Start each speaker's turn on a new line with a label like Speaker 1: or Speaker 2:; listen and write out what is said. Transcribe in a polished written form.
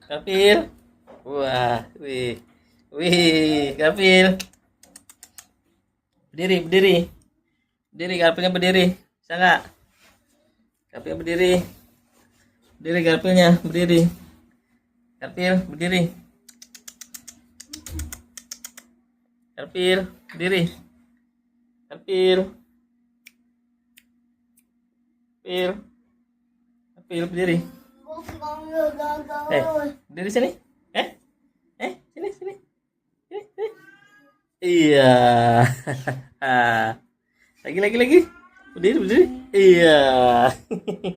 Speaker 1: Garfield. Wah, wih. Wih, Garfield. Berdiri, berdiri. Berdiri, Garfieldnya berdiri. Bisa nggak? Garfield berdiri. Berdiri, Garfieldnya berdiri. Garfield berdiri. Garfield berdiri. Garfield. Garfield. Garfield berdiri. Berdiri sini. Sini, sini. Sini, sini. Iya. Lagi, lagi, lagi. Berdiri, berdiri. Iya.